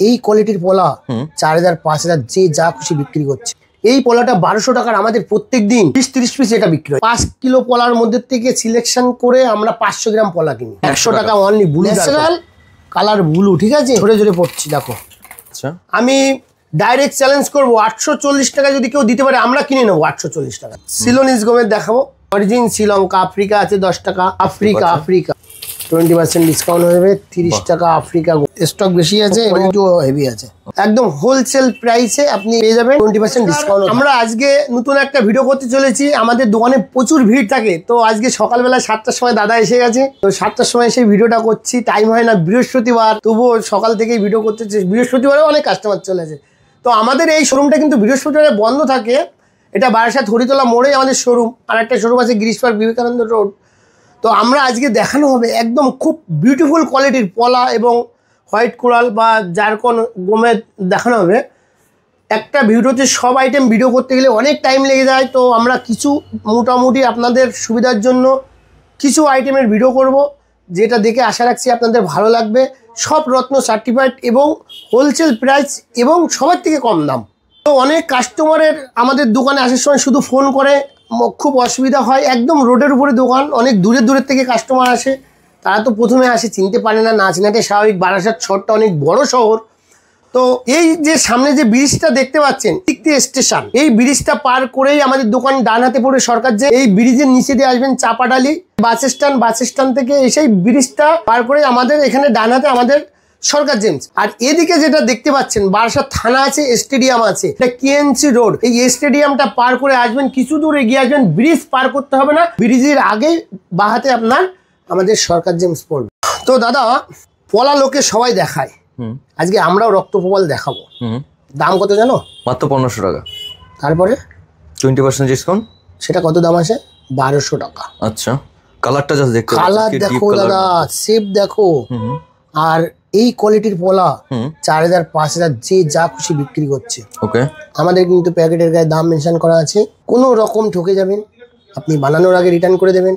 এই কোয়ালিটির পলা 4000 5000 যে যা খুশি বিক্রি করছে। এই পলাটা 1200 টাকার আমাদের প্রত্যেক দিন 20-30 পিস এটা বিক্রি হয়। 5 কিলো পলার মধ্যে থেকে সিলেকশন করে আমরা 500 গ্রাম পলা কিনি। 100 টাকা only blue natural colour blue, ঠিক আছে? ঝরে ঝরে পড়ছি দেখো। আচ্ছা, আমি ডাইরেক্ট চ্যালেঞ্জ করবো 840 টাকা যদি কেউ দিতে পারে আমরা কিনে নেবো 840 টাকা। সিলোনিস গমের দেখাবো, অরিজিন শ্রীলঙ্কা, আফ্রিকা আছে 10 টাকা, আফ্রিকা 20% ডিসকাউন্ট হয়ে যাবে 30 টাকা। আফ্রিকা স্টক বেশি আছে এবং একটু হেভি আছে, একদম হোলসেল প্রাইসে আপনি পেয়ে যাবেন 20% ডিসকাউন্ট। আমরা আজকে নতুন একটা ভিডিও করতে চলেছি, আমাদের দোকানে প্রচুর ভিড় থাকে, তো আজকে সকালবেলা 7টার সময় দাদা এসে গেছে, তো 7টার সময় সেই ভিডিওটা করছি। টাইম হয় না, বৃহস্পতিবার, তবুও সকাল থেকেই ভিডিও করতে, বৃহস্পতিবারে অনেক কাস্টমার চলে আসে। তো আমাদের এই শোরুমটা কিন্তু বৃহস্পতিবারে বন্ধ থাকে। এটা বারাসাত হরিতলা মোড়ে আমাদের শোরুম, আর একটা শোরুম আছে গিরিশ পার্ক বিবেকানন্দ রোড। তো আমরা আজকে দেখানো হবে একদম খুব বিউটিফুল কোয়ালিটির পলা এবং হোয়াইট কোরাল বা জারকন গমের দেখানো হবে। একটা ভিডিওতে সব আইটেম ভিডিও করতে গেলে অনেক টাইম লেগে যায়, তো আমরা কিছু মোটামুটি আপনাদের সুবিধার জন্য কিছু আইটেমের ভিডিও করব, যেটা দেখে আশা রাখছি আপনাদের ভালো লাগবে। সব রত্ন সার্টিফাইড এবং হোলসেল প্রাইস এবং সবার থেকে কম দাম। তো অনেক কাস্টমারের আমাদের দোকানে আসার সময় শুধু ফোন করে, খুব অসুবিধা হয়। একদম রোডের উপরে দোকান, অনেক দূরের থেকে কাস্টমার আসে, তারা তো প্রথমে আসে চিনতে পারে না, না চিনাতে স্বাভাবিক। বারাসাত শহরটা অনেক বড় শহর। তো এই যে সামনে যে ব্রিজটা দেখতে পাচ্ছেন টিকতে স্টেশন, এই ব্রিজটা পার করেই আমাদের দোকান ডান হাতে পড়ে সরকার যে, এই ব্রিজের নিচে দিয়ে আসবেন চাপাডালি বাস স্ট্যান্ড থেকে এসেই ব্রিজটা পার করে আমাদের এখানে ডান হাতে আমাদের সরকার জেমস। আর এদিকে যেটা দেখতে পাচ্ছেন বারাসাত থানা আছে, স্টেডিয়াম আছে, এটা কেএনসি রোড। এই স্টেডিয়ামটা পার করে আসবেন, কিছু দূর এগিয়ে আসবেন, ব্রিজ পার করতে হবে না, ব্রিজের আগে বাহাতে আপনার আমাদের সরকার জেমস পড়বে। তো দাদা, পলা লোকে সবাই দেখায়, আজকে আমরাও রক্তপ্রবাল দেখাবো। দাম কত জানো? মাত্র 1500 টাকা। তারপরে 20% ডিসকাউন্ট। সেটা কত দাম আছে? 1200 টাকা। আচ্ছা, কালারটা জাস্ট দেখতে, কালার দেখো দাদা, শেপ দেখো। আর এই কোয়ালিটির পলা 4000 5000 যে যা খুশি বিক্রি করছে। ওকে, আমাদের কিন্তু প্যাকেটের গায়ে দাম মেনশন করা আছে। কোনো রকম ঠকে যাবেন, আপনি বানানোর আগে রিটার্ন করে দেবেন।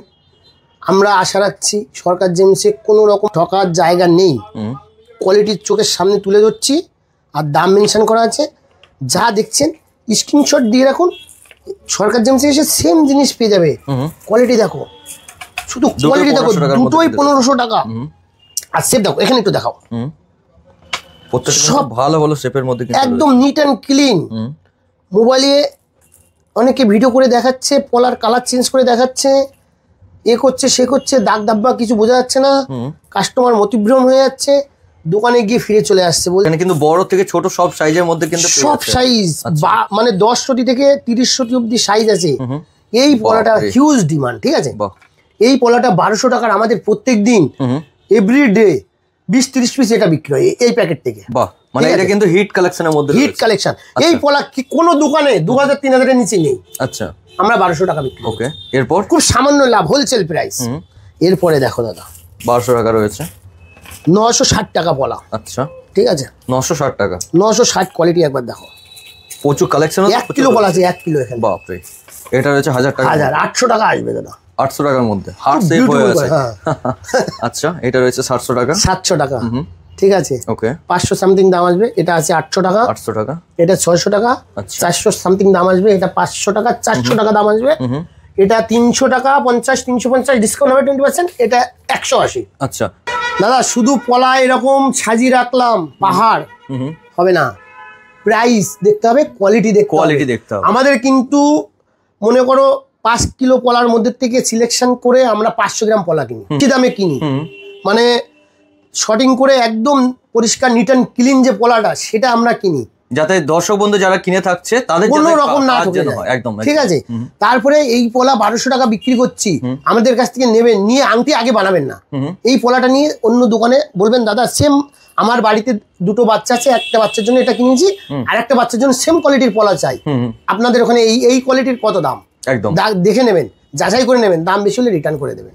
আমরা আশা রাখছি সরকার জেমসে কোনো রকম ঠকার জায়গা নেই। কোয়ালিটির চোখের সামনে তুলে ধরছি, আর দাম মেনশন করা আছে। যা দেখছেন স্ক্রিনশট দিয়ে রাখুন, সরকার জেমসে এসে সেম জিনিস পেয়ে যাবে। কোয়ালিটি দেখো, শুধু কোয়ালিটি দেখো, দুটোই 1500 টাকা। আর শেপ দেখো, এখানে একটু দেখাও, সব ভালো ভালো শেপের মধ্যে, একদম নিট অ্যান্ড ক্লিন। মোবাইলে অনেকে ভিডিও করে দেখাচ্ছে, পলার কালার চেঞ্জ করে দেখাচ্ছে, এ করছে সে করছে, দাগ দাব্বা কিছু বোঝা যাচ্ছে না, কাস্টমার মতিভ্রম হয়ে যাচ্ছে, দোকানে গিয়ে ফিরে চলে আসছে। বলছেন কিন্তু বড় থেকে ছোট সব সাইজের মধ্যে কিন্তু সব সাইজ, মানে 10 সতি থেকে 30 সতি অব্দি সাইজ আছে। এই পলাটা হিউজ ডিমান্ড, ঠিক আছে? এই পলাটা 1200 টাকার আমাদের প্রত্যেক দিন এভরিডে 20-30 পিস এটা বিক্রি হয় এই প্যাকেট থেকে। বাহ, মানে এটা কিন্তু হিট কালেকশনের মধ্যে, হিট কালেকশন। এই পলা কি কোনো দোকানে 2000-3000 এর নিচে নেই। আচ্ছা, আমরা 1200 টাকা বিক্রি। ওকে, এরপর খুব সামান্য লাভ, হোলসেল প্রাইস। এরপরে দেখো দাদা, 1200 টাকা রয়েছে, 960 টাকা পলা। আচ্ছা, ঠিক আছে, 960 টাকা। 960 কোয়ালিটি একবার দেখো, প্রচুর কালেকশন আছে। 1 কিলো পলা আছে, 1 কিলো এখানে। বাপ রে, এটা রয়েছে 1000 টাকা। 800 টাকা আসবে দাদা, 800 টাকার মধ্যে হার্ট সেভ হয়ে আছে। আচ্ছা, এটা রয়েছে 700 টাকা। 700 টাকা, ঠিক আছে। ওকে, 500 সামথিং দাম আসবে, এটা আছে 800 টাকা। 800 টাকা, এটা 600 টাকা। 400 সামথিং দাম আসবে, এটা 500 টাকা। 400 টাকা দাম আসবে, এটা 300 টাকা 350 ডিসকাউন্ট হবে 20%, এটা 180। আচ্ছা দাদা, শুধু পলা এরকম সাজিয়ে রাখলাম পাহাড় হবে না, প্রাইস দেখতে হবে, কোয়ালিটি দেখতে হবে। আমাদের কিন্তু মনে করো 5 কিলো পলার মধ্যে থেকে সিলেকশন করে আমরা 500 গ্রাম পলা কিনি, কি দামে কিনি, মানে শর্টিং করে একদম পরিষ্কার নিট অ্যান্ড ক্লিন যে পলাটা সেটা আমরা কিনি, যাতে দর্শক বন্ধু যারা কিনে থাকছে তাদের কোনো রকম না ঠকে যায়। একদম ঠিক আছে। তারপরে এই পলা 1200 টাকা বিক্রি করছি, আমাদের কাছ থেকে নেবেন, নিয়ে আংটি আগে বানাবেন না, এই পলাটা নিয়ে অন্য দোকানে বলবেন দাদা সেম আমার বাড়িতে দুটো বাচ্চা আছে, একটা বাচ্চার জন্য এটা কিনেছি, আর একটা বাচ্চার জন্য সেম কোয়ালিটির পলা চাই, আপনাদের ওখানে এই কোয়ালিটির কত দাম, একদম দেখে নেবেন, যাচাই করে নেবেন, দাম বেশি হলে রিটার্ন করে দেবেন।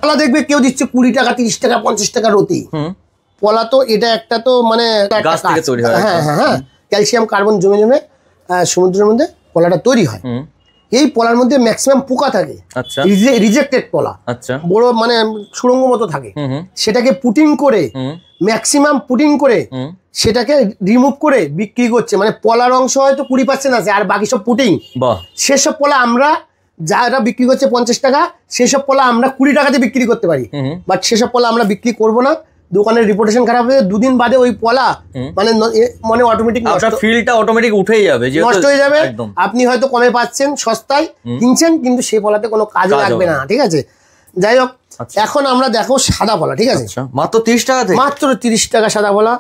পলা দেখবে কেউ দিচ্ছে 20 টাকা 30 টাকা 50 টাকা রতি, পলা তো এটা একটা তো মানে হ্যাঁ হ্যাঁ হ্যাঁ, ক্যালসিয়াম কার্বন জমে জমে সমুদ্রের মধ্যে পলাটা তৈরি হয়। এই পলার মধ্যে ম্যাক্সিমাম পোকা থাকে, রিজেক্টেড পলা, বড় মানে সুড়ঙ্গ মতো থাকে, সেটাকে পুটিং করে ম্যাক্সিমাম পুটিং করে সেটাকে রিমুভ করে বিক্রি করছে, মানে পলার অংশ হয়তো 20% আছে আর বাকি সব পুটিং। সেসব পলা আমরা যারা বিক্রি করছে 50 টাকা, সেসব পলা আমরা 20 টাকাতে বিক্রি করতে পারি, বাট সেসব পলা আমরা বিক্রি করবো না, দোকানের রিপুটেশন খারাপ হয়ে 2 দিন বাদে ওই পলা মানে অটোমেটিক ফিলটা অটোমেটিক উঠেই যাবে, নষ্ট হয়ে যাবে। আপনি হয়তো কমে পাচ্ছেন, সস্তায় কিনছেন, কিন্তু সেই পলাতে কোনো কাজে লাগবে না, ঠিক আছে। যাই হোক, এখন আমরা দেখো সাদা পলা, ঠিক আছে, মাত্র 30 টাকা থেকে, মাত্র 30 টাকা সাদা পলা।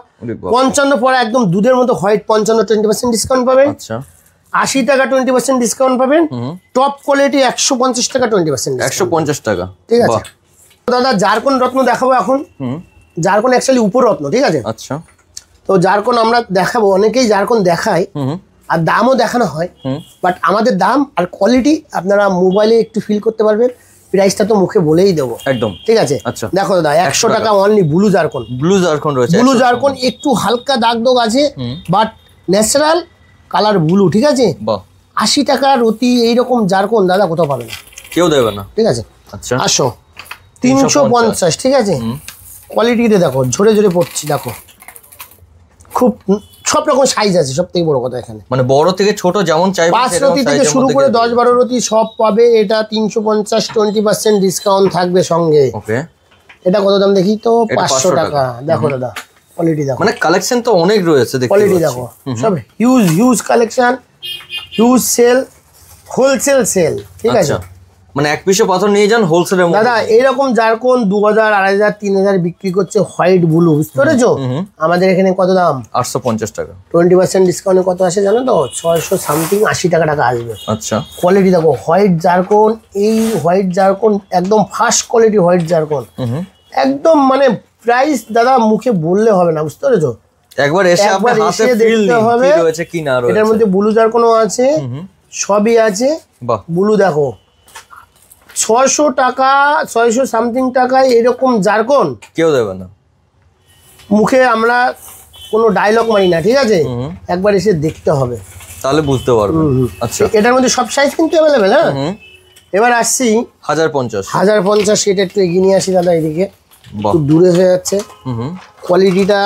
55 পলা একদম দুধের মতো হোয়াইট, 55 20% ডিসকাউন্ট পাবেন। 80 টাকা 20% ডিসকাউন্ট পাবেন। টপ কোয়ালিটি 150 টাকা 20%, 150 টাকা, ঠিক আছে। দাদা জারকন রত্ন দেখাবো এখন। জারকন অ্যাকচুয়ালি উপরত্ন, ঠিক আছে। আচ্ছা, তো জারকন আমরা দেখাবো, অনেকেই জারকন দেখায় আর দামও দেখানো হয়, বাট আমাদের দাম আর কোয়ালিটি আপনারা মোবাইলে একটু ফিল করতে পারবেন, প্রাইসটা তো মুখে বলেই দেবো একদম, ঠিক আছে। দেখো দাদা 100 টাকা only blue zircon. Blue zircon রয়েছে, ব্লু জারকন একটু হালকা দাগ দাগ আছে, বাট ন্যাচারাল কালার ব্লু, ঠিক আছে। 80 টাকার অতি এইরকম জারকন দাদা কোথাও পাবে না, কেউ দেবে না, ঠিক আছে। আচ্ছা, 350, ঠিক আছে। কোয়ালিটিতে দেখো ঝরে ঝরে পড়ছি, দেখো খুব সব রকম সাইজ আছে, সব থেকে বড় কথা এখানে, মানে বড় থেকে ছোট যেমন চাইবে, 5 রতি থেকে শুরু করে 10-12 রতি সব পাবে। এটা 350, 20% ডিসকাউন্ট থাকবে সঙ্গে। ওকে, এটা কত দাম দেখি তো? 500 টাকা। দেখো দাদা কোয়ালিটি দেখো, মানে কালেকশন তো অনেক রয়েছে, কোয়ালিটি দেখো, সব huge collection, huge sale, wholesale sale, ঠিক আছে। মানে এক পিসে পাথর নিয়ে যান হোলসেলের মধ্যে। দাদা এইরকম জারকন 2000, 2500, 3000 বিক্রি করছে হোয়াইট ব্লু, বুঝতে পেরেছো? আমাদের এখানে কত দাম? 850 টাকা। 20% ডিসকাউন্টে কত আসে জানো তো? 600 সামথিং, 80 টাকা আসবে। আচ্ছা, কোয়ালিটি দেখো, হোয়াইট জারকন, এই হোয়াইট জারকন একদম ফার্স্ট কোয়ালিটি হোয়াইট জারকন, একদম মানে প্রাইস দাদা মুখে বললে হবে না, বুঝতে পেরেছো? একবার এসে আপনার হাতে ফিল হবে কি রয়েছে কি না রয়েছে। এটার মধ্যে ব্লু জারকনও আছে, সবই আছে। বাহ, ব্লু দেখো 600 টাকা, 600 সামথিং টাকায় এরকম জারকন কেউ দেবে না। মুখে আমরা কোনো ডায়লগ মারি না, ঠিক আছে, একবার এসে দেখতে হবে, তাহলে বুঝতে পারবেন। আচ্ছা, এটার মধ্যে সব সাইজ কিন্তু অ্যাভেলেবেল। হ্যাঁ, এবার আসছি 1050। এটা একটু এগিয়ে নিয়ে আসি দাদা, এদিকে খুব দূরে হয়ে যাচ্ছে। কোয়ালিটিটা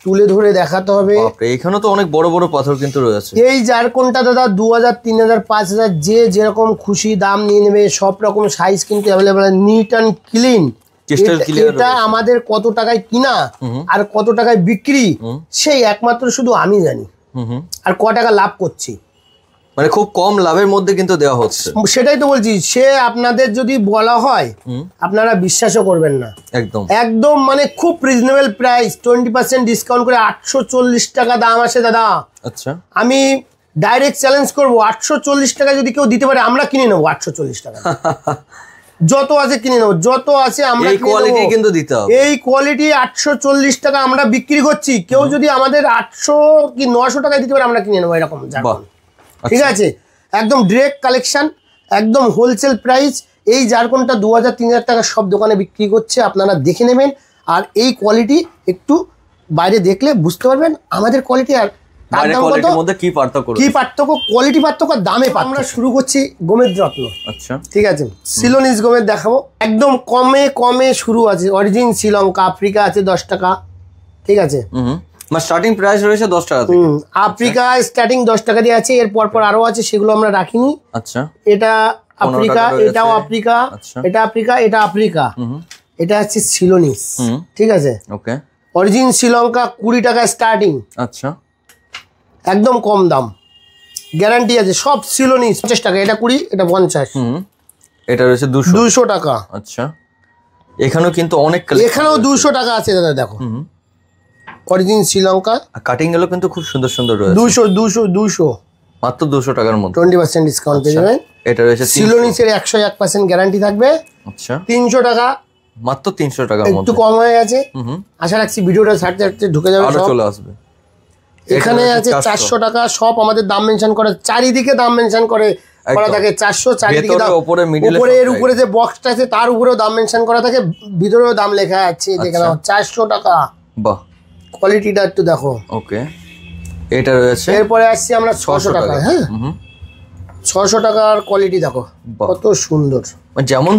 তুলে ধরে দেখাতে হবে। এখানে তো অনেক বড় বড় পাথর কিন্তু রয়েছে। এই জারকনটা দাদা 2000, 3000, 5000 যে যেরকম খুশি দাম নিয়ে নেবে, সব রকম সাইজ কিন্তু অ্যাভেলেবেল, নিট অ্যান্ড ক্লিন। এটা আমাদের কত টাকায় কিনা আর কত টাকায় বিক্রি সেই একমাত্র শুধু আমি জানি, আর ক টাকা লাভ করছি, মানে খুব কম লাভের মধ্যে কিন্তু দেওয়া হচ্ছে। সেটাই তো বলছি, সে আপনাদের যদি বলা হয় আপনারা বিশ্বাসও করবেন না। একদম একদম মানে খুব রিজনেবল প্রাইস, 20% ডিসকাউন্ট করে 840 টাকা দাম আসে দাদা। আচ্ছা, আমি ডাইরেক্ট চ্যালেঞ্জ করবো, 840 টাকা যদি কেউ দিতে পারে আমরা কিনে নেবো। 840 টাকা যত আছে কিনে নেবো, যত আছে আমরা কিন্তু দিতে হবে। এই কোয়ালিটি 840 টাকা আমরা বিক্রি করছি, কেউ যদি আমাদের 800 কি 900 টাকায় দিতে পারে আমরা কিনে নেবো এরকম, ঠিক আছে। একদম ডিরেক্ট কালেকশন, একদম হোলসেল প্রাইস। এই জারকনটা 2000, 3000 টাকা সব দোকানে বিক্রি করছে, আপনারা দেখে নেবেন। আর এই কোয়ালিটি একটু বাইরে দেখলে বুঝতে পারবেন আমাদের কোয়ালিটি আর কি পার্থক্য, কোয়ালিটি পার্থক্য, দামে। আমরা শুরু করছি গোমেদ রত্ন। আচ্ছা, ঠিক আছে, সিলোনিস গোমেদ দেখাবো। একদম কমে কমে শুরু আছে, অরিজিন শ্রীলঙ্কা, আফ্রিকা আছে 10 টাকা, ঠিক আছে। স্টার্টিং প্রাইস রয়েছে 10 টাকা থেকে। আফ্রিকা স্টার্টিং 10 টাকা দিয়ে আছে, এর পর আরো আছে, সেগুলো আমরা রাখিনি। আচ্ছা, এটা আফ্রিকা, এটাও আফ্রিকা, এটা আফ্রিকা, এটা আফ্রিকা, এটা হচ্ছে সিলোনিস, ঠিক আছে। ওকে, অরিজিন শ্রীলঙ্কা 20 টাকা স্টার্টিং। আচ্ছা, একদম কম দাম, গ্যারান্টি আছে। সব সিলোনিস 50 টাকা, এটা 20, এটা 50। এটা রয়েছে 200 টাকা। আচ্ছা, এখানেও কিন্তু অনেক, এখানেও 200 টাকা আছে দাদা, দেখো অরিজিন শ্রীলঙ্কা। কাটিং গুলো কিন্তু খুব সুন্দর সুন্দর রয়েছে। 200 মাত্র 200 টাকার মধ্যে 20% ডিসকাউন্ট পেয়ে যাবেন। এটা রয়েছে সিলোনিসের 101% গ্যারান্টি থাকবে। আচ্ছা, 300 টাকা, মাত্র 300 টাকার মধ্যে, একটু কম হয়ে গেছে। আশা রাখছি ভিডিওটা ছাড়তে ছাড়তে ঢুকে যাবে, আরো চলে আসবে। এখানে আছে 400 টাকা, সব আমাদের দাম মেনশন করে, চারিদিকে দাম মেনশন করে করা থাকে। 400 চারিদিকে দাম, উপরে এর উপরে যে বক্সটা আছে তার উপরেও দাম মেনশন করা থাকে, ভিতরেও দাম লেখা আছে। দেখে নাও 400 টাকা। বাহ, কোয়ালিটিটা একটু দেখো। ওকে, এটা রয়েছে। এরপরে আসছি আমরা 600 টাকা। হ্যাঁ, 600 টাকার কোয়ালিটি দেখো কত সুন্দর। যেমন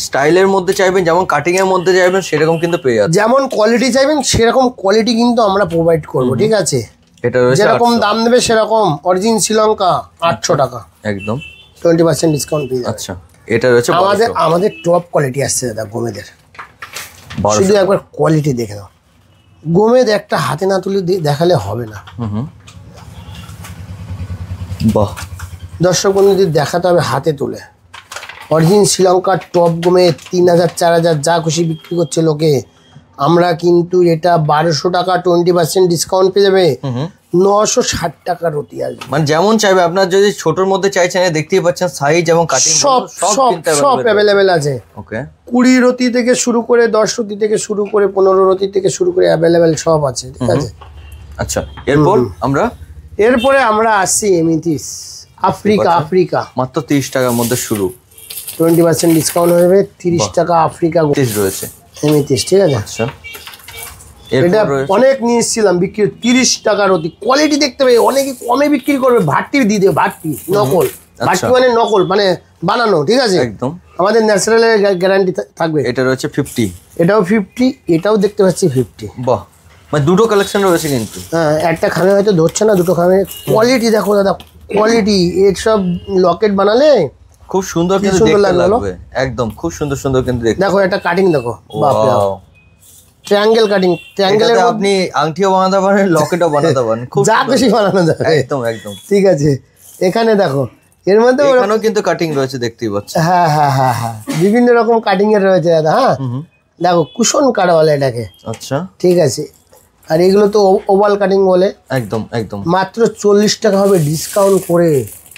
স্টাইলের মধ্যে চাইবেন, যেমন কাটিং এর মধ্যে চাইবেন, সেরকম কিন্তু পেয়ে যাবেন। যেমন কোয়ালিটি চাইবেন সেরকম কোয়ালিটি কিন্তু আমরা প্রোভাইড করব, ঠিক আছে। এটা রয়েছে যেরকম দাম দেবে সেরকম। অরিজিন শ্রীলঙ্কা 800 টাকা একদম, 20% ডিসকাউন্ট পেয়ে যাবে। আচ্ছা, এটা রয়েছে আমাদের টপ কোয়ালিটি আসছে দাদা গোমেদের। শুধু একবার কোয়ালিটি দেখে নাও। গোমেদ একটা হাতে না তুলে দেখালে হবে না। বাহ, দর্শক বন্ধুদের দেখাতে হবে হাতে তুলে। অরিজিন শ্রীলঙ্কার টপ গোমেদ 3000 4000 যা খুশি বিক্রি করছে লোকে। আমরা কিন্তু এটা 1200 টাকা 20% ডিসকাউন্ট পেয়ে যাবে। 960 টাকা রতি আসবে। মানে যেমন চাইবে, আপনার যদি ছোটর মধ্যে চাইছেন, দেখতেই পাচ্ছেন সাইজ এবং কাটিং সব অ্যাভেলেবেল আছে। ওকে, 20 রতি থেকে শুরু করে 10 রতি থেকে শুরু করে 15 রতি থেকে শুরু করে অ্যাভেলেবেল সব আছে, ঠিক আছে। আচ্ছা, এরপরে আমরা আসছি এমিথিস আফ্রিকা মাত্র 30 টাকার মধ্যে শুরু। 20% ডিসকাউন্ট হয়ে যাবে। 30 টাকা আফ্রিকা রয়েছে এমিথিস, ঠিক আছে। আচ্ছা, এটা অনেক নিয়ে এসেছিলাম বিক্রি 30 টাকার অতি। কোয়ালিটি দেখতে পাই, অনেকে কমে বিক্রি করবে। ভাট্টি দিয়ে দেবে, ভাট্টি নকল। ভাট্টি মানে নকল, মানে বানানো, ঠিক আছে। একদম আমাদের ন্যাচারালের গ্যারান্টি থাকবে। এটা রয়েছে 50, এটাও 50, এটাও দেখতে পাচ্ছি 50। বাহ, মানে দুটো কালেকশন রয়েছে কিন্তু। হ্যাঁ, একটা খামে হয়তো ধরছে না, দুটো খামে। কোয়ালিটি দেখো দাদা, কোয়ালিটি। এর সব লকেট বানালে খুব সুন্দর কিন্তু দেখতে লাগবে। একদম খুব সুন্দর সুন্দর কিন্তু দেখতে। দেখো এটা কাটিং দেখো, বাপ রে বাপ। ট্রায়াঙ্গেল কাটিং, ট্রায়াঙ্গেলের আপনি আংটিও বানাতে পারেন, লকেটও বানাতে পারেন, খুব যা খুশি বানানো যাবে। একদম একদম, ঠিক আছে। এখানে দেখো, এর মধ্যে এখানেও কিন্তু কাটিং রয়েছে, দেখতেই পাচ্ছেন। হ্যাঁ হ্যাঁ হ্যাঁ হ্যাঁ, বিভিন্ন রকম কাটিং এর রয়েছে দাদা। হ্যাঁ, দেখো কুশন কাট বলে এটাকে। আচ্ছা, ঠিক আছে। আর এগুলো তো ওভাল কাটিং বলে। একদম একদম, মাত্র 40 টাকা হবে ডিসকাউন্ট করে,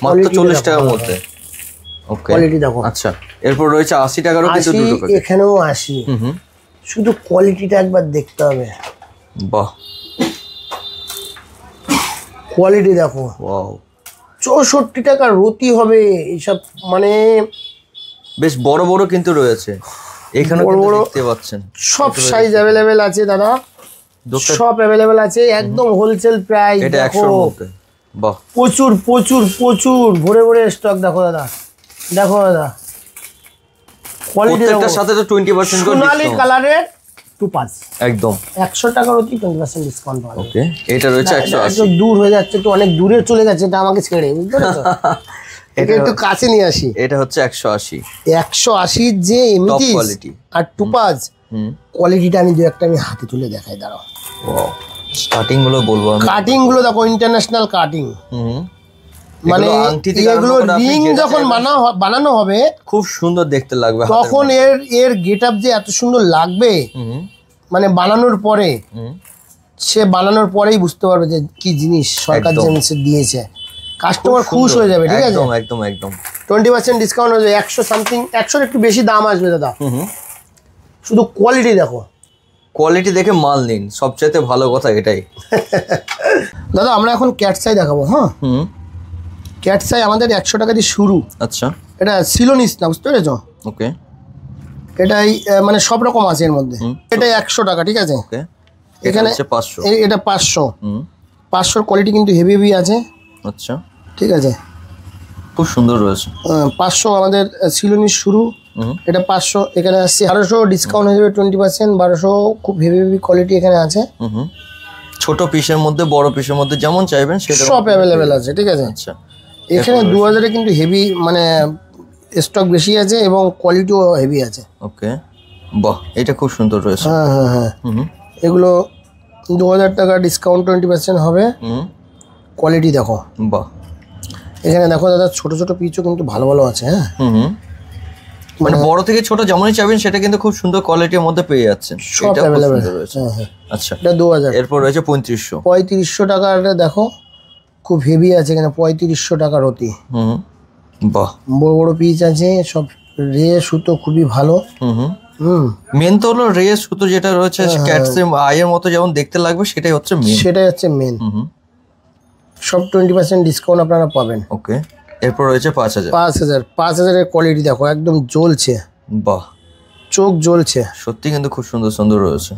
মাত্র 40 টাকার মধ্যে। ওকে, কোয়ালিটি দেখো। আচ্ছা, এরপর রয়েছে 80 টাকারও কিন্তু দুটো কাট। এখানেও 80। শুধু কোয়ালিটিটা একবার দেখতে হবে। বাহ, কোয়ালিটি দেখো। ওয়াও, 64 টাকা রতি হবে এইসব। মানে বেশ বড় বড় কিন্তু রয়েছে এখানে, দেখতে পাচ্ছেন। সব সাইজ অ্যাভেলেবেল আছে দাদা, সব অ্যাভেলেবেল আছে। একদম হোলসেল প্রাইস। এটা 100 এর মধ্যে। বাহ, প্রচুর প্রচুর প্রচুর ভরে ভরে স্টক। দেখো দাদা, দেখো দাদা, কোয়ালিটি প্রত্যেকটার সাথে তো 20% করে সোনালী কালারের টুপাস। একদম 100 টাকার অতি 20% ডিসকাউন্ট পাবে। ওকে, এটা রয়েছে 180। একটু দূর হয়ে যাচ্ছে, তো অনেক দূরে চলে গেছে, এটা আমাকে ছেড়ে, বুঝতে পেরেছো। এটা একটু কাছে নিয়ে আসি। এটা হচ্ছে 180। 180 যে এমিথিস আর টুপাস কোয়ালিটিটা আমি আমি হাতে তুলে দেখাই, দাঁড়াও। ওয়াও, কাটিং গুলো বলবো আমি। কাটিং গুলো দেখো, ইন্টারন্যাশনাল কাটিং। মানে এগুলো রিং যখন বানানো হবে খুব সুন্দর দেখতে লাগবে, তখন এর গেটআপ যে এত সুন্দর লাগবে। মানে বানানোর পরে, সে বানানোর পরেই বুঝতে পারবে যে কি জিনিস সরকার যে দিয়েছে। কাস্টমার খুশ হয়ে যাবে, ঠিক আছে। একদম একদম, 20% ডিসকাউন্ট হয়ে যাবে। 100 সামথিং, 100 একটু বেশি দাম আসবে দাদা। শুধু কোয়ালিটি দেখো, কোয়ালিটি দেখে মাল নিন, সবচেয়ে ভালো কথা এটাই। দাদা আমরা এখন ক্যাটসাই দেখাবো। হ্যাঁ, ক্যাটসাই আমাদের 100 টাকা দিয়ে শুরু। আচ্ছা, এটা সিলোনিস না, বুঝতে পেরেছো। ওকে, এটাই মানে সব রকম আছে এর মধ্যে। এটা 100 টাকা, ঠিক আছে। ওকে, এখানে 500, এটা 500। 500 কোয়ালিটি কিন্তু হেভি হেভি আছে। আচ্ছা, ঠিক আছে, খুব সুন্দর রয়েছে। 500 আমাদের সিলোনিস শুরু। এটা 500। এখানে আসছে 1200, ডিসকাউন্ট হয়ে যাবে 20%। 1200 খুব হেভি হেভি কোয়ালিটি এখানে আছে। ছোট পিসের মধ্যে, বড় পিসের মধ্যে, যেমন চাইবেন সেটা সব অ্যাভেলেবেল আছে, ঠিক আছে। আচ্ছা, এখানে 2000 কিন্তু হেভি মানে স্টক বেশি আছে এবং কোয়ালিটিও হেভি আছে। ওকে, বাহ, এটা খুব সুন্দর রয়েছে। হ্যাঁ হ্যাঁ হ্যাঁ, এগুলো 2000 টাকা ডিসকাউন্ট 20% হবে। কোয়ালিটি দেখো, বাহ। এখানে দেখো দাদা, ছোট ছোট পিচও কিন্তু ভালো ভালো আছে। হ্যাঁ, মানে বড় থেকে ছোট যেমনই চাইবেন সেটা কিন্তু খুব সুন্দর কোয়ালিটির মধ্যে পেয়ে যাচ্ছেন। সব अवेलेबल রয়েছে। আচ্ছা, এটা 2000। এরপর রয়েছে 3500। 3500 টাকাটা দেখো, খুব হেভি আছে এখানে। 3500 টাকার অতি। বাহ, বড় বড় পিচ আছে, সব রে সুতো খুবই ভালো। মেন তো হলো রে সুতো, যেটা রয়েছে ক্যাটসের আইয়ের মতো যেমন দেখতে লাগবে, সেটাই হচ্ছে মেন। সেটাই হচ্ছে মেন। সব 20% ডিসকাউন্ট আপনারা পাবেন। ওকে, এরপর রয়েছে 5000। 5000 এর কোয়ালিটি দেখো, একদম জ্বলছে। বাহ, চোখ জ্বলছে সত্যি, কিন্তু খুব সুন্দর সুন্দর রয়েছে।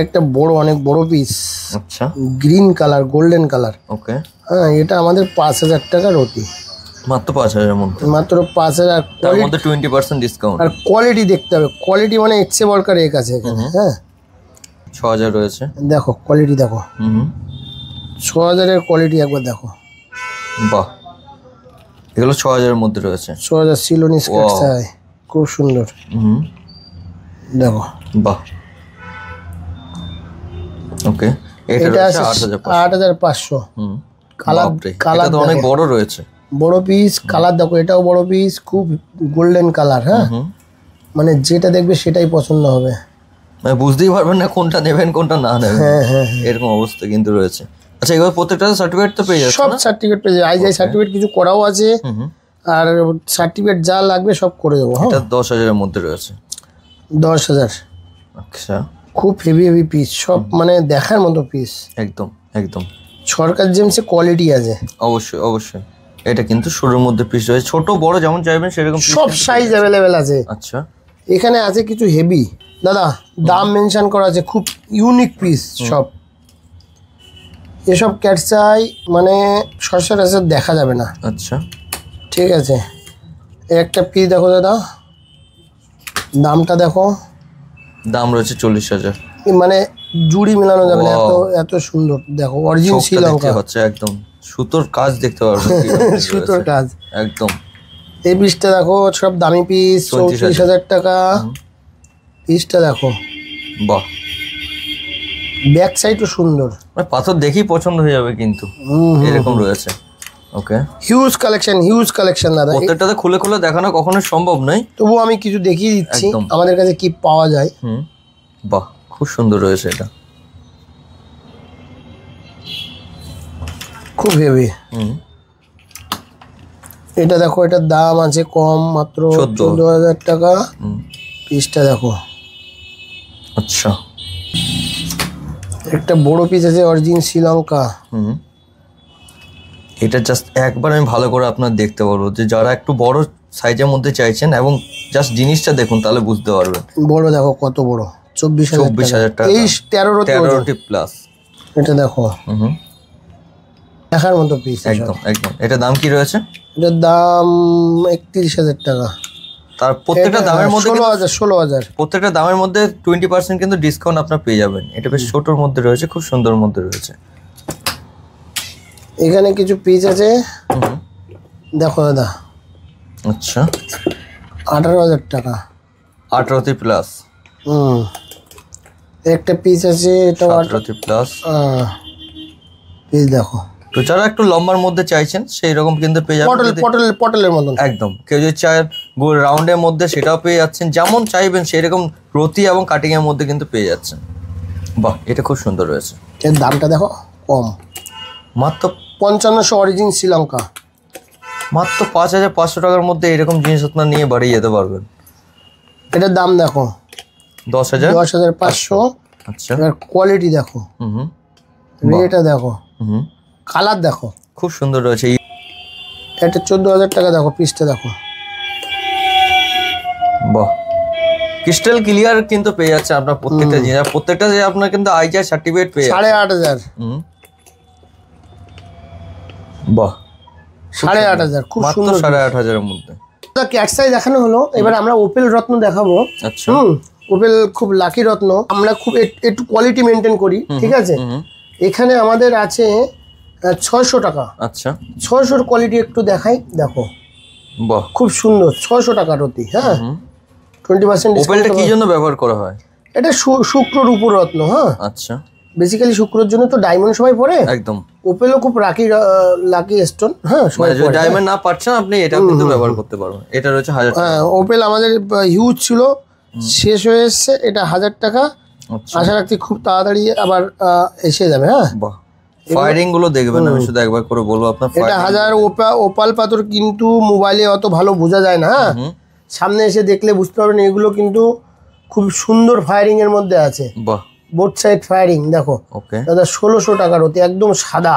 একটা বড়, অনেক বড় পিস। আচ্ছা, গ্রিন কালার, গোল্ডেন কালার। ওকে, হ্যাঁ, এটা আমাদের 5000 টাকার অতি। মাত্র 5000 এর মধ্যে, মাত্র 5000, তার মধ্যে 20% ডিসকাউন্ট। আর কোয়ালিটি দেখতে হবে, কোয়ালিটি মানে এক্সে বলকার এক আছে এখানে। হ্যাঁ 6000 রয়েছে, দেখো কোয়ালিটি দেখো। 6000 এর কোয়ালিটি একবার দেখো। বাহ, এগুলো 6000 এর মধ্যে রয়েছে। 6000 সিলোনি স্কার্ট চাই, খুব সুন্দর। দেখো বাহ, ওকে। এটা আছে 8500। কালার তো অনেক বড় রয়েছে, বড় পিস। কালার দেখো, এটাও বড় পিস, খুব গোল্ডেন কালার। হ্যাঁ মানে যেটা দেখবে সেটাই পছন্দ হবে, মানে বুঝতেই পারবেন না কোনটা নেবেন কোনটা না নেবেন। হ্যাঁ, এরকম অবস্থা কিন্তু রয়েছে। আচ্ছা, এবার প্রত্যেকটা সার্টিফিকেট তো পেয়ে যাচ্ছে, সব সার্টিফিকেট পেয়ে যাবে। আইজিআই সার্টিফিকেট কিছু করাও আছে, আর সার্টিফিকেট যা লাগবে সব করে দেবো। এটা 10000 এর মধ্যে রয়েছে। 10000। আচ্ছা, খুব হেভি হেভি পিস, সব মানে দেখার মতো পিস। একদম একদম সরকার জেমসে কোয়ালিটি আছে। অবশ্যই অবশ্যই। এটা কিন্তু শুরুর মধ্যে পিস রয়েছে, ছোট বড় যেমন চাইবেন সেরকম সব সাইজ অ্যাভেলেবেল আছে। আচ্ছা, এখানে আছে কিছু হেভি, দাদা দাম মেনশন করা আছে, খুব ইউনিক পিস সব। এসব ক্যাট চাই মানে সচরাচর দেখা যাবে না। আচ্ছা, ঠিক আছে। একটা পিস দেখো দাদা, দামটা দেখো, দাম রয়েছে 40000। মানে জুড়ি মেলানো যাবে না, এত এত সুন্দর। দেখো অরিজিনাল শ্রীলঙ্কা হচ্ছে, একদম সুতোর কাজ দেখতে পারবেন, সুতোর কাজ একদম। এই পিসটা দেখো, সব দামি পিস, 34000 টাকা পিসটা দেখো। বাহ, ব্যাক সাইডও সুন্দর, মানে পাথর দেখেই পছন্দ হয়ে যাবে কিন্তু, এরকম রয়েছে। ওকে, হিউজ কালেকশন দাদা। প্রত্যেকটাতে খুলে খুলে দেখানো কখনো সম্ভব নয়, তবু আমি কিছু দেখিয়ে দিচ্ছি আমাদের কাছে কি পাওয়া যায়। বাহ, খুব সুন্দর রয়েছে, এটা খুব হেভি। এটা দেখো, এটার দাম আছে কম, মাত্র 14000 টাকা পিসটা দেখো। আচ্ছা, একটা বড় পিস আছে অরিজিনাল শ্রীলঙ্কা। এটা জাস্ট একবার আমি ভালো করে আপনার দেখতে পারবো, যে যারা একটু বড় সাইজের মধ্যে চাইছেন, এবং জাস্ট জিনিসটা দেখুন তাহলে বুঝতে পারবেন। বড় দেখো কত বড়, 24000 টাকা, 13 প্লাস। এটা দেখো দেখার মতো পিস, একদম একদম। এটা দাম কি রয়েছে? এটার দাম 31000 টাকা। তার প্রত্যেকটা দামের মধ্যে 16000 প্রত্যেকটা দামের মধ্যে 20% কিন্তু ডিসকাউন্ট আপনার পেয়ে যাবেন। এটা বেশ ছোটর মধ্যে রয়েছে, খুব সুন্দর মধ্যে রয়েছে। এখানে কিছু পিস আছে দেখো দাদা। আচ্ছা, 18000 টাকা, 18 প্লাস। একটা পিস আছে, এটা 18 প্লাস পিস দেখো। তো যারা একটু লম্বার মধ্যে চাইছেন সেই রকম কিন্তু পেয়ে যাবেন, পটলের মতন একদম। কেউ যদি চায় গোল রাউন্ডের মধ্যে সেটাও পেয়ে যাচ্ছেন, যেমন চাইবেন সেই রকম রতি এবং কাটিং এর মধ্যে কিন্তু পেয়ে যাচ্ছেন। বাহ, এটা খুব সুন্দর রয়েছে। এর দামটা দেখো কম, মাত্র 5500 অরিজিনাল শ্রীলঙ্কা। মাত্র 5500 টাকার মধ্যে এরকম জিনিস আপনার নিয়ে বাড়ি যেতে পারবেন। এটার দাম দেখো 10500। আচ্ছা, এর কোয়ালিটি দেখো, রেটটা দেখো, কালার দেখো, খুব সুন্দর রয়েছে। এটা 14000 টাকা দেখো, পিসটা দেখো। বাহ, ক্রিস্টাল ক্লিয়ার কিন্তু পেয়ে যাচ্ছে আপনার প্রত্যেকটা জিনিস, প্রত্যেকটা যে আপনার কিন্তু আইজিআই সার্টিফিকেট পেয়ে 8500। বাহ, 8500 খুব সুন্দর, 8500 এর মধ্যে। ক্যাট সাইজ দেখানো হলো, এবার আমরা ওপেল রত্ন দেখাবো। আচ্ছা, ওপেল খুব লাকি রত্ন, আমরা খুব একটু কোয়ালিটি মেনটেন করি, ঠিক আছে। এখানে আমাদের আছে 600 টাকা। আচ্ছা, 600 কোয়ালিটি একটু দেখাই, দেখো। বাহ, খুব সুন্দর, 600 টাকা রতি। হ্যাঁ, 20% ওপেলটা কি জন্য ব্যবহার করা হয়? এটা শুক্রর উপর রত্ন। হ্যাঁ, আচ্ছা, বেসিক্যালি শুক্রের জন্য তো ডায়মন্ড সবাই পরে, একদম। ওপেলও খুব লাকি স্টোন। হ্যাঁ, যদি ডায়মন্ড না পাচ্ছেন আপনি এটাও কিন্তু ব্যবহার করতে পারবেন। এটা রয়েছে 1000 টাকা। হ্যাঁ, ওপেল আমাদের হিউজ ছিল, শেষ হয়ে এসছে, এটা 1000 টাকা। আশা রাখছি খুব তাড়াতাড়ি আবার এসে যাবে। হ্যাঁ, বাহ, ফায়ারিং গুলো দেখবেন, আমি শুধু একবার করে বলবো আপনার। এটা 1000 ওপাল পাথর, কিন্তু মোবাইলে অত ভালো বোঝা যায় না। হ্যাঁ, সামনে এসে দেখলে বুঝতে পারবেন এগুলো কিন্তু খুব সুন্দর ফায়ারিং এর মধ্যে আছে। বাহ, বোথ সাইড ফায়ারিং দেখো। ওকে দাদা 1600 টাকার হতে একদম সাদা।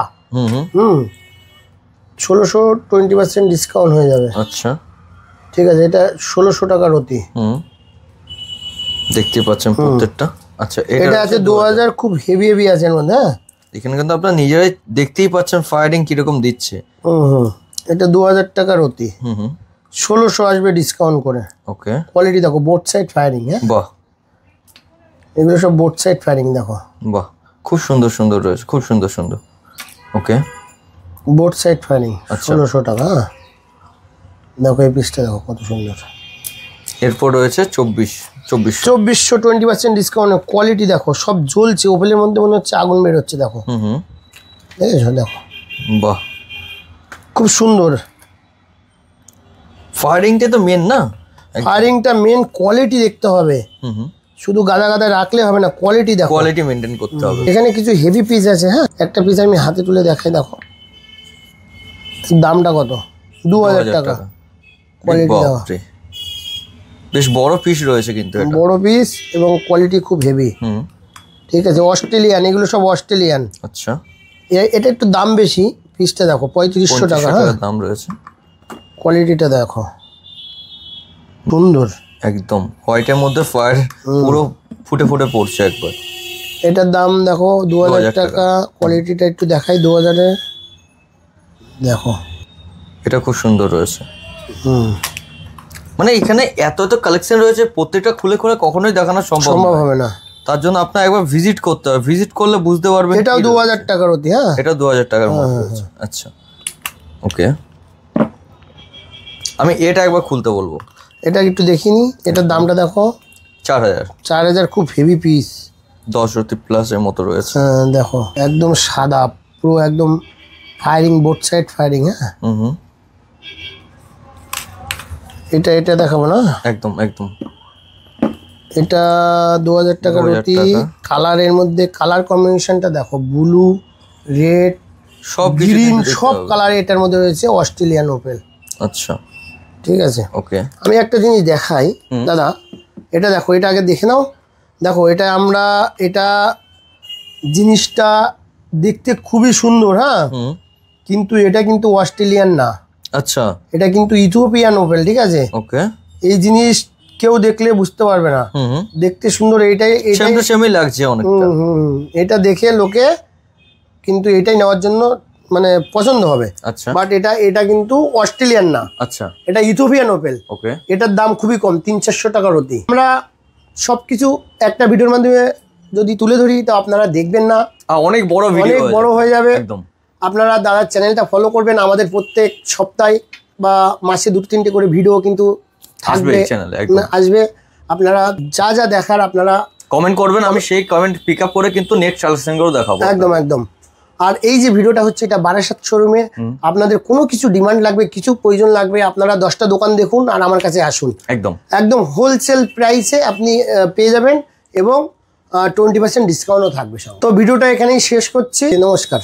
1600, 20% ডিসকাউন্ট হয়ে যাবে। আচ্ছা, ঠিক আছে, এটা 1600 টাকার হতে। দেখতে পাচ্ছেন প্রত্যেকটা। আচ্ছা, এটা আছে 2000, খুব হেভি আছে এর মধ্যে। হ্যাঁ, এখানে কিন্তু আপনারা নিজেরাই দেখতেই পাচ্ছেন ফায়ারিং কিরকম দিচ্ছে। এটা 2000 টাকা রতি, হুম হুম 1600 আসবে ডিসকাউন্ট করে। ওকে কোয়ালিটি দেখো, বোথ সাইড ফায়ারিং। হ্যাঁ, বাহ এগুলো সব বোথ সাইড ফায়ারিং দেখো, বাহ খুব সুন্দর সুন্দর রয়েছে, খুব সুন্দর সুন্দর। ওকে বোথ সাইড ফায়ারিং, আচ্ছা। 1600 টাকা। হ্যাঁ দেখো এই পিসটা দেখো কত সুন্দর। এরপর রয়েছে 2400। 2400 20% ডিসকাউন্ট। কোয়ালিটি দেখো, সব জ্বলছে, ওপেলের মধ্যে মনে হচ্ছে আগুন বের হচ্ছে। দেখো হুম হুম দেখেছো, দেখো বাহ খুব সুন্দর। ফায়ারিংটা তো মেন না, ফায়ারিংটা মেন, কোয়ালিটি দেখতে হবে, হুম হুম শুধু গাদা গাদা রাখলে হবে না, কোয়ালিটি দেখো। কোয়ালিটি মেনটেন করতে হবে। এখানে কিছু হেভি পিস আছে। হ্যাঁ, একটা পিস আমি হাতে তুলে দেখাই, দেখো দামটা কত, 2000 টাকা। কোয়ালিটি দেখো, বাপরে, বেশ বড় পিস রয়েছে কিন্তু এটা। বড় পিস এবং কোয়ালিটি খুব হেভি। হুম ঠিক আছে, অস্ট্রেলিয়ান, এগুলো সব অস্ট্রেলিয়ান। আচ্ছা, এটা একটু দাম বেশি, পিসটা দেখো 3500 টাকা। 2500 হ্যাঁ, টাকা দাম রয়েছে। কোয়ালিটিটা দেখো সুন্দর, একদম হোয়াইটের মধ্যে ফায়ার পুরো ফুটে ফুটে পড়ছে একবার। এটার দাম দেখো 2000 টাকা। কোয়ালিটিটা একটু দেখাই, 2000 এর দেখো। এটা খুব সুন্দর রয়েছে। হুম, মানে এখানে এত এত কালেকশন রয়েছে, প্রত্যেকটা খুলে খুলে কখনোই দেখানো সম্ভব সম্ভব নয়। হবে না, তার জন্য আপনার একবার ভিজিট করতে হবে, ভিজিট করলে বুঝতে পারবেন। এটাও কি 2000 টাকার অতি। হ্যাঁ, এটা 2000 টাকার মধ্যে রয়েছে। আচ্ছা ওকে, আমি এটা একবার খুলতে বলবো। এটা একটু দেখিনি, এটার দামটা দেখো 4000, 4000। খুব হেভি পিস। 10 রতি প্লাস এর মতো রয়েছে। হ্যাঁ দেখো, একদম সাদা, পুরো একদম ফায়ারিং, বোথ সাইড ফায়ারিং। হ্যাঁ, হুম হুম এটা দেখাবো না, একদম একদম। এটা 2000 টাকার 2000 অতি। টাকা। কালারের মধ্যে কালার কম্বিনেশনটা দেখো, ব্লু, রেড, সব কিছু গ্রিন, কিন্তু দেখতে সব হবে। কালার এটার মধ্যে রয়েছে, অস্ট্রেলিয়ান ওপেল। আচ্ছা ঠিক আছে, ওকে, আমি একটা জিনিস দেখাই দাদা, এটা দেখো, এটা আগে দেখে নাও। দেখো এটা এটা জিনিসটা দেখতে খুবই সুন্দর। হ্যাঁ, হুম কিন্তু এটা কিন্তু অস্ট্রেলিয়ান না, আচ্ছা এটা কিন্তু ইথিওপিয়ান ওপেল। ঠিক আছে, ওকে, এই জিনিস কেউ দেখলে বুঝতে পারবে না, হুম হুম দেখতে সুন্দর, এটাই সেম টু সেমই লাগছে অনেকটা। এটা দেখে লোকে কিন্তু এটাই নেওয়ার জন্য মানে পছন্দ হবে। আচ্ছা বাট এটা কিন্তু অস্ট্রেলিয়ান না, আচ্ছা এটা ইথিওপিয়ান ওপেল। ওকে, এটার দাম খুবই কম, 300-400 টাকার অতি। আমরা সবকিছু একটা ভিডিওর মাধ্যমে যদি তুলে ধরি তো আপনারা দেখবেন না, অনেক বড় ভিডিও, অনেক বড় হয়ে যাবে। একদম। আপনারা দাদার চ্যানেলটা ফলো করবেন, আমাদের প্রত্যেক সপ্তাহে বা মাসে 2-3টে করে ভিডিও কিন্তু আসবে থাকবে, এই চ্যানেলে, একদম। আসবে। আপনারা যা যা দেখার আপনারা কমেন্ট করবেন, আমি সেই কমেন্ট পিক আপ করে কিন্তু নেক্সট কালেকশনগুলো দেখাবো। একদম একদম। আর এই যে ভিডিওটা হচ্ছে, এটা বারাসাত শোরুমে। আপনাদের কোনো কিছু ডিমান্ড লাগবে, কিছু প্রয়োজন লাগবে, আপনারা 10টা দোকান দেখুন আর আমার কাছে আসুন। একদম একদম হোলসেল প্রাইসে আপনি পেয়ে যাবেন এবং 20% ডিসকাউন্টও থাকবে সব। তো ভিডিওটা এখানেই শেষ করছি, নমস্কার।